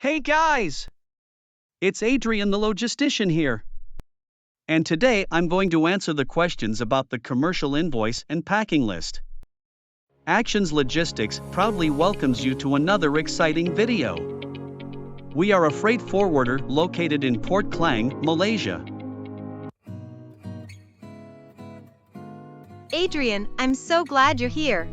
Hey guys! It's Adrian the Logistician here. And today I'm going to answer the questions about the Commercial Invoice and Packing List. Actions Logistics proudly welcomes you to another exciting video. We are a freight forwarder located in Port Klang, Malaysia. Adrian, I'm so glad you're here.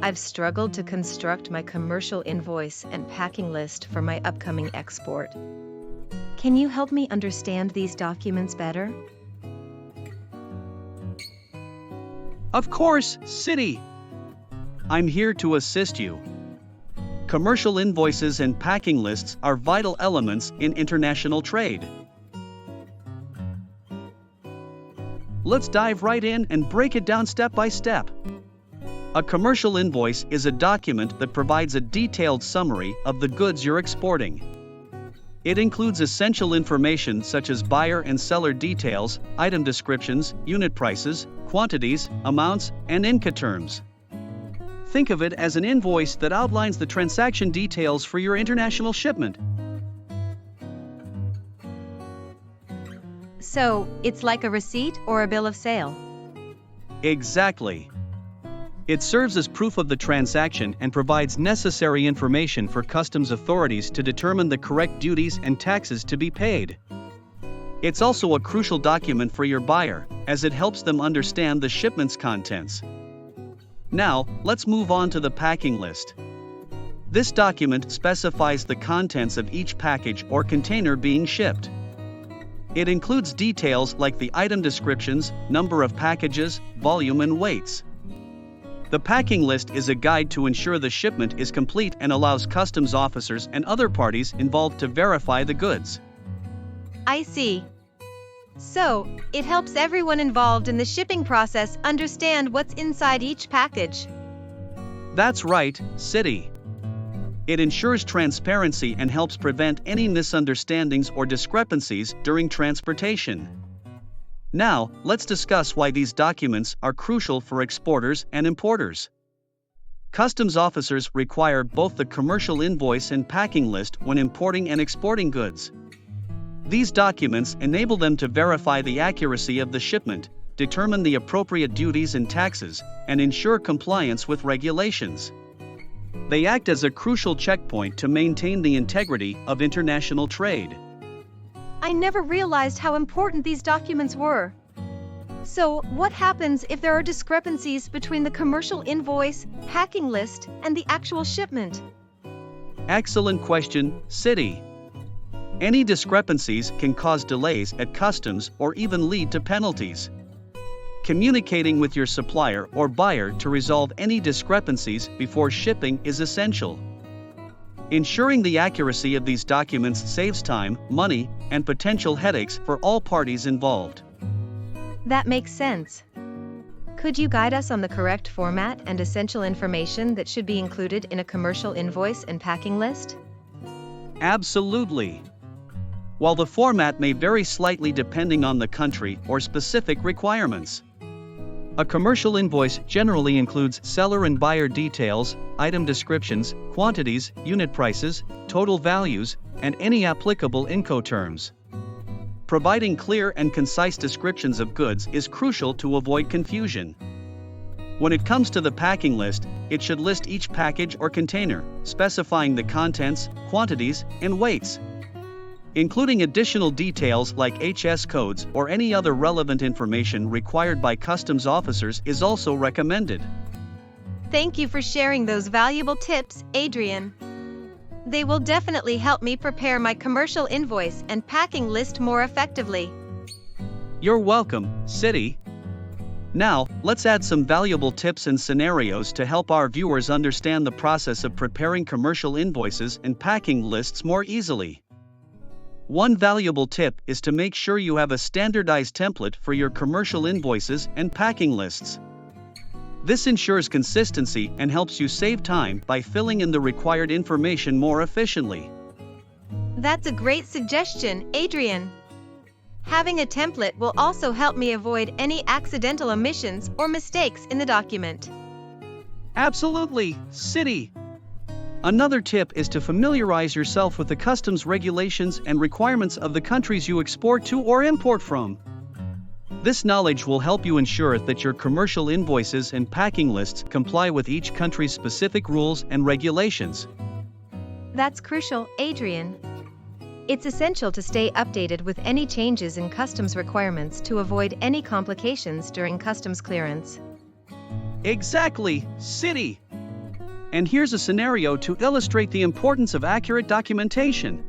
I've struggled to construct my commercial invoice and packing list for my upcoming export. Can you help me understand these documents better? Of course, City! I'm here to assist you. Commercial invoices and packing lists are vital elements in international trade. Let's dive right in and break it down step by step. A commercial invoice is a document that provides a detailed summary of the goods you're exporting. It includes essential information such as buyer and seller details, item descriptions, unit prices, quantities, amounts, and Incoterms. Think of it as an invoice that outlines the transaction details for your international shipment. So, it's like a receipt or a bill of sale? Exactly. It serves as proof of the transaction and provides necessary information for customs authorities to determine the correct duties and taxes to be paid. It's also a crucial document for your buyer, as it helps them understand the shipment's contents. Now, let's move on to the packing list. This document specifies the contents of each package or container being shipped. It includes details like the item descriptions, number of packages, volume, and weights. The packing list is a guide to ensure the shipment is complete and allows customs officers and other parties involved to verify the goods. I see. So, it helps everyone involved in the shipping process understand what's inside each package. That's right, City. It ensures transparency and helps prevent any misunderstandings or discrepancies during transportation. Now, let's discuss why these documents are crucial for exporters and importers. Customs officers require both the commercial invoice and packing list when importing and exporting goods. These documents enable them to verify the accuracy of the shipment, determine the appropriate duties and taxes, and ensure compliance with regulations. They act as a crucial checkpoint to maintain the integrity of international trade. I never realized how important these documents were. So, what happens if there are discrepancies between the commercial invoice, packing list, and the actual shipment? Excellent question, City. Any discrepancies can cause delays at customs or even lead to penalties. Communicating with your supplier or buyer to resolve any discrepancies before shipping is essential. Ensuring the accuracy of these documents saves time, money, and potential headaches for all parties involved. That makes sense. Could you guide us on the correct format and essential information that should be included in a commercial invoice and packing list? Absolutely. While the format may vary slightly depending on the country or specific requirements. A commercial invoice generally includes seller and buyer details, item descriptions, quantities, unit prices, total values, and any applicable Incoterms. Providing clear and concise descriptions of goods is crucial to avoid confusion. When it comes to the packing list, it should list each package or container, specifying the contents, quantities, and weights. Including additional details like HS codes or any other relevant information required by customs officers is also recommended. Thank you for sharing those valuable tips, Adrian. They will definitely help me prepare my commercial invoice and packing list more effectively. You're welcome, City. Now, let's add some valuable tips and scenarios to help our viewers understand the process of preparing commercial invoices and packing lists more easily. One valuable tip is to make sure you have a standardized template for your commercial invoices and packing lists. This ensures consistency and helps you save time by filling in the required information more efficiently. That's a great suggestion, Adrian. Having a template will also help me avoid any accidental omissions or mistakes in the document. Absolutely, City! Another tip is to familiarize yourself with the customs regulations and requirements of the countries you export to or import from. This knowledge will help you ensure that your commercial invoices and packing lists comply with each country's specific rules and regulations. That's crucial, Adrian. It's essential to stay updated with any changes in customs requirements to avoid any complications during customs clearance. Exactly, City! And here's a scenario to illustrate the importance of accurate documentation.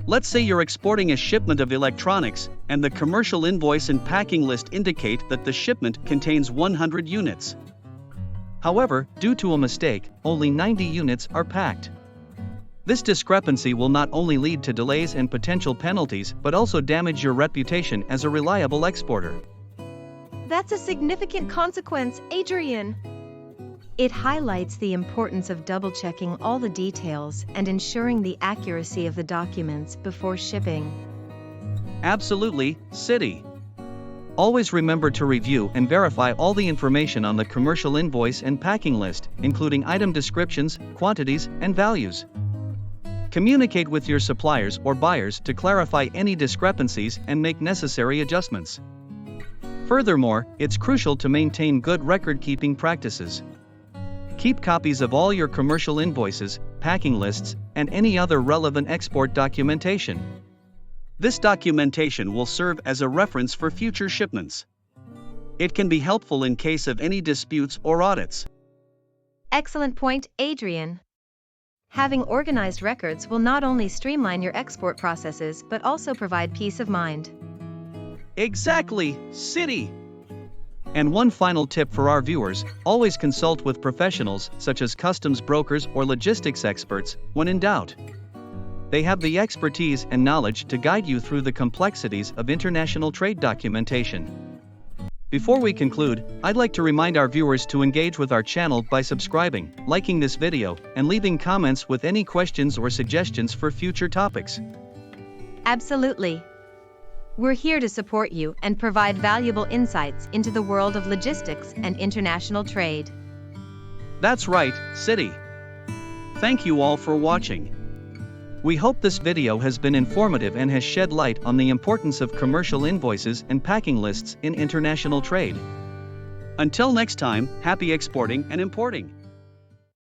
Let's say you're exporting a shipment of electronics, and the commercial invoice and packing list indicate that the shipment contains 100 units. However, due to a mistake, only 90 units are packed. This discrepancy will not only lead to delays and potential penalties but also damage your reputation as a reliable exporter. That's a significant consequence, Adrian. It highlights the importance of double-checking all the details and ensuring the accuracy of the documents before shipping. Absolutely, City. Always remember to review and verify all the information on the commercial invoice and packing list, including item descriptions, quantities, and values. Communicate with your suppliers or buyers to clarify any discrepancies and make necessary adjustments. Furthermore, it's crucial to maintain good record-keeping practices. Keep copies of all your commercial invoices, packing lists, and any other relevant export documentation. This documentation will serve as a reference for future shipments. It can be helpful in case of any disputes or audits. Excellent point, Adrian. Having organized records will not only streamline your export processes but also provide peace of mind. Exactly, City! And one final tip for our viewers, always consult with professionals such as customs brokers or logistics experts when in doubt. They have the expertise and knowledge to guide you through the complexities of international trade documentation. Before we conclude, I'd like to remind our viewers to engage with our channel by subscribing, liking this video, and leaving comments with any questions or suggestions for future topics. Absolutely. We're here to support you and provide valuable insights into the world of logistics and international trade. That's right, City. Thank you all for watching. We hope this video has been informative and has shed light on the importance of commercial invoices and packing lists in international trade. Until next time, happy exporting and importing.